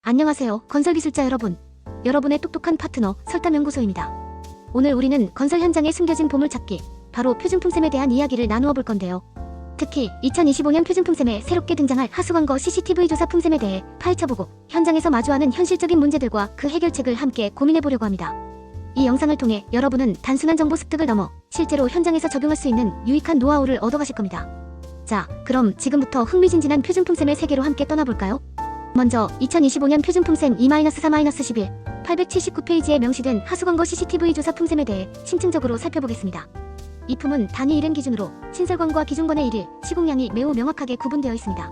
안녕하세요, 건설기술자 여러분. 여러분의 똑똑한 파트너 설담연구소입니다. 오늘 우리는 건설 현장에 숨겨진 보물찾기, 바로 표준품셈에 대한 이야기를 나누어 볼 건데요. 특히 2025년 표준품셈에 새롭게 등장할 하수광거 CCTV 조사 품셈에 대해 파헤쳐보고 현장에서 마주하는 현실적인 문제들과 그 해결책을 함께 고민해보려고 합니다. 이 영상을 통해 여러분은 단순한 정보 습득을 넘어 실제로 현장에서 적용할 수 있는 유익한 노하우를 얻어가실 겁니다. 자, 그럼 지금부터 흥미진진한 표준품셈의 세계로 함께 떠나볼까요? 먼저 2025년 표준품셈 2-4-11 879페이지에 명시된 하수광거 CCTV 조사 품셈에 대해 심층적으로 살펴보겠습니다. 이 품은 단위 1행 기준으로 신설관과 기존관의 1일, 시공량이 매우 명확하게 구분되어 있습니다.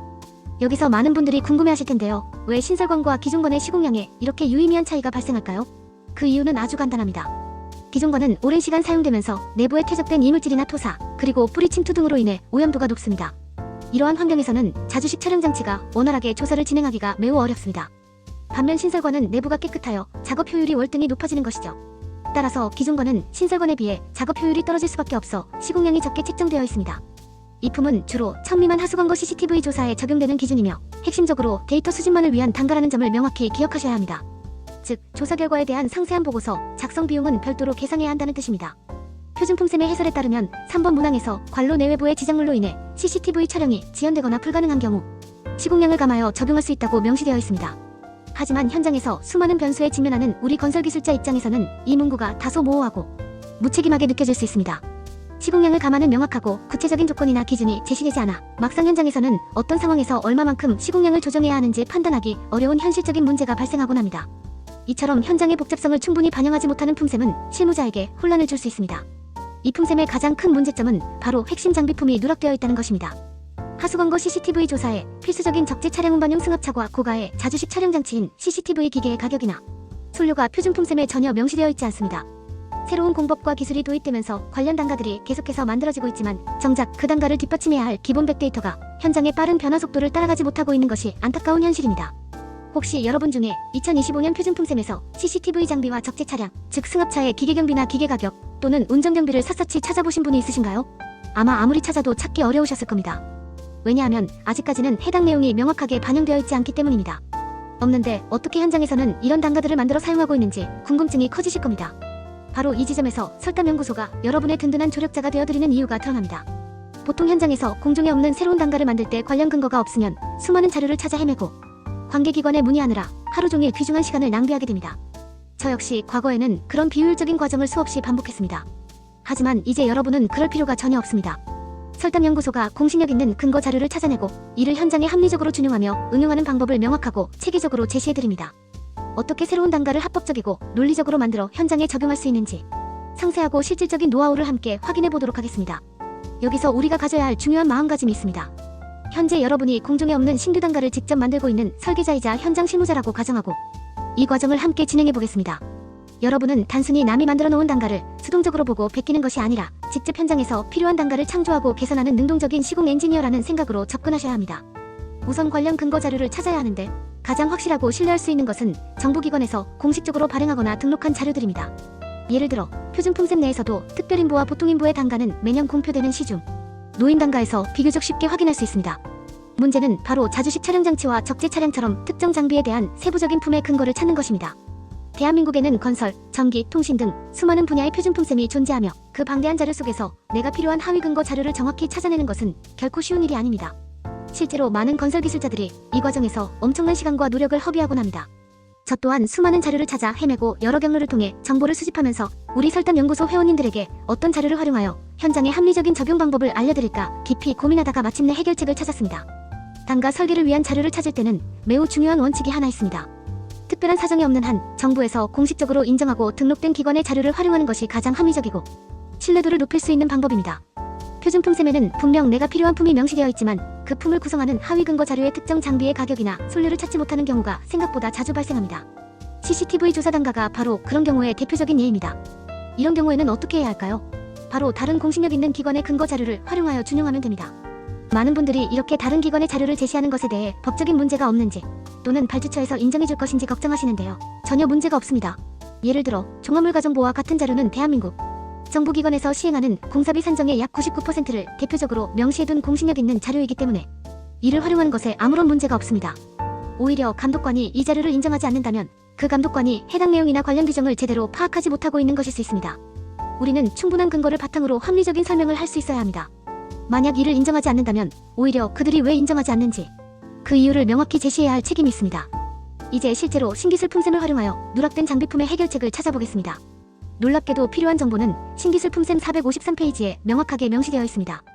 여기서 많은 분들이 궁금해하실 텐데요. 왜 신설관과 기존관의 시공량에 이렇게 유의미한 차이가 발생할까요? 그 이유는 아주 간단합니다. 기존관은 오랜 시간 사용되면서 내부에 퇴적된 이물질이나 토사, 그리고 뿌리 침투 등으로 인해 오염도가 높습니다. 이러한 환경에서는 자주식 촬영 장치가 원활하게 조사를 진행하기가 매우 어렵습니다. 반면 신설관은 내부가 깨끗하여 작업 효율이 월등히 높아지는 것이죠. 따라서 기존관은 신설관에 비해 작업 효율이 떨어질 수밖에 없어 시공량이 적게 책정되어 있습니다. 이 품은 주로 1000 미만 하수광거 CCTV 조사에 적용되는 기준이며 핵심적으로 데이터 수집만을 위한 단가라는 점을 명확히 기억하셔야 합니다. 즉, 조사 결과에 대한 상세한 보고서, 작성 비용은 별도로 계상해야 한다는 뜻입니다. 표준품셈의 해설에 따르면 3번 문항에서 관로 내외부의 지작물로 인해 CCTV 촬영이 지연되거나 불가능한 경우 시공량을 감하여 적용할 수 있다고 명시되어 있습니다. 하지만 현장에서 수많은 변수에 직면하는 우리 건설기술자 입장에서는 이 문구가 다소 모호하고 무책임하게 느껴질 수 있습니다. 시공량을 감하는 명확하고 구체적인 조건이나 기준이 제시되지 않아 막상 현장에서는 어떤 상황에서 얼마만큼 시공량을 조정해야 하는지 판단하기 어려운 현실적인 문제가 발생하곤 합니다. 이처럼 현장의 복잡성을 충분히 반영하지 못하는 품셈은 실무자에게 혼란을 줄 수 있습니다. 이 품셈의 가장 큰 문제점은 바로 핵심 장비품이 누락되어 있다는 것입니다. 하수광거 CCTV 조사에 필수적인 적재 차량 운반용 승합차와 고가의 자주식 촬영 장치인 CCTV 기계의 가격이나 손료가 표준품셈에 전혀 명시되어 있지 않습니다. 새로운 공법과 기술이 도입되면서 관련 단가들이 계속해서 만들어지고 있지만 정작 그 단가를 뒷받침해야 할 기본 백데이터가 현장의 빠른 변화 속도를 따라가지 못하고 있는 것이 안타까운 현실입니다. 혹시 여러분 중에 2025년 표준품셈에서 CCTV 장비와 적재 차량, 즉 승합차의 기계경비나 기계가격 또는 운전경비를 샅샅이 찾아보신 분이 있으신가요? 아마 아무리 찾아도 찾기 어려우셨을 겁니다. 왜냐하면 아직까지는 해당 내용이 명확하게 반영되어 있지 않기 때문입니다. 없는데 어떻게 현장에서는 이런 단가들을 만들어 사용하고 있는지 궁금증이 커지실 겁니다. 바로 이 지점에서 설담연구소가 여러분의 든든한 조력자가 되어드리는 이유가 드러납니다. 보통 현장에서 공정에 없는 새로운 단가를 만들 때 관련 근거가 없으면 수많은 자료를 찾아 헤매고 관계기관에 문의하느라 하루 종일 귀중한 시간을 낭비하게 됩니다. 저 역시 과거에는 그런 비효율적인 과정을 수없이 반복했습니다. 하지만 이제 여러분은 그럴 필요가 전혀 없습니다. 설담연구소가 공신력 있는 근거 자료를 찾아내고 이를 현장에 합리적으로 준용하며 응용하는 방법을 명확하고 체계적으로 제시해드립니다. 어떻게 새로운 단가를 합법적이고 논리적으로 만들어 현장에 적용할 수 있는지 상세하고 실질적인 노하우를 함께 확인해 보도록 하겠습니다. 여기서 우리가 가져야 할 중요한 마음가짐이 있습니다. 현재 여러분이 공정에 없는 신규 단가를 직접 만들고 있는 설계자이자 현장 실무자라고 가정하고 이 과정을 함께 진행해 보겠습니다. 여러분은 단순히 남이 만들어 놓은 단가를 수동적으로 보고 베끼는 것이 아니라 직접 현장에서 필요한 단가를 창조하고 개선하는 능동적인 시공 엔지니어라는 생각으로 접근하셔야 합니다. 우선 관련 근거 자료를 찾아야 하는데 가장 확실하고 신뢰할 수 있는 것은 정부기관에서 공식적으로 발행하거나 등록한 자료들입니다. 예를 들어 표준품셈 내에서도 특별인부와 보통인부의 단가는 매년 공표되는 시중 노인 단가에서 비교적 쉽게 확인할 수 있습니다. 문제는 바로 자주식 촬영 장치와 적재 차량처럼 특정 장비에 대한 세부적인 품의 근거를 찾는 것입니다. 대한민국에는 건설, 전기, 통신 등 수많은 분야의 표준품셈이 존재하며 그 방대한 자료 속에서 내가 필요한 하위 근거 자료를 정확히 찾아내는 것은 결코 쉬운 일이 아닙니다. 실제로 많은 건설기술자들이 이 과정에서 엄청난 시간과 노력을 허비하곤 합니다. 저 또한 수많은 자료를 찾아 헤매고 여러 경로를 통해 정보를 수집하면서 우리 설담연구소 회원님들에게 어떤 자료를 활용하여 현장의 합리적인 적용 방법을 알려드릴까 깊이 고민하다가 마침내 해결책을 찾았습니다. 단가 설계를 위한 자료를 찾을 때는 매우 중요한 원칙이 하나 있습니다. 특별한 사정이 없는 한 정부에서 공식적으로 인정하고 등록된 기관의 자료를 활용하는 것이 가장 합리적이고 신뢰도를 높일 수 있는 방법입니다. 표준품셈에는 분명 내가 필요한 품이 명시되어 있지만 그 품을 구성하는 하위 근거 자료의 특정 장비의 가격이나 손료를 찾지 못하는 경우가 생각보다 자주 발생합니다. CCTV 조사 단가가 바로 그런 경우의 대표적인 예입니다. 이런 경우에는 어떻게 해야 할까요? 바로 다른 공신력 있는 기관의 근거 자료를 활용하여 준용하면 됩니다. 많은 분들이 이렇게 다른 기관의 자료를 제시하는 것에 대해 법적인 문제가 없는지 또는 발주처에서 인정해줄 것인지 걱정하시는데요. 전혀 문제가 없습니다. 예를 들어 종합물과정보와 같은 자료는 대한민국 정부기관에서 시행하는 공사비 산정의 약 99%를 대표적으로 명시해둔 공신력 있는 자료이기 때문에 이를 활용하는 것에 아무런 문제가 없습니다. 오히려 감독관이 이 자료를 인정하지 않는다면 그 감독관이 해당 내용이나 관련 규정을 제대로 파악하지 못하고 있는 것일 수 있습니다. 우리는 충분한 근거를 바탕으로 합리적인 설명을 할 수 있어야 합니다. 만약 이를 인정하지 않는다면 오히려 그들이 왜 인정하지 않는지 그 이유를 명확히 제시해야 할 책임이 있습니다. 이제 실제로 신기술 품셈을 활용하여 누락된 장비품의 해결책을 찾아보겠습니다. 놀랍게도 필요한 정보는 신기술 품셈 453페이지에 명확하게 명시되어 있습니다.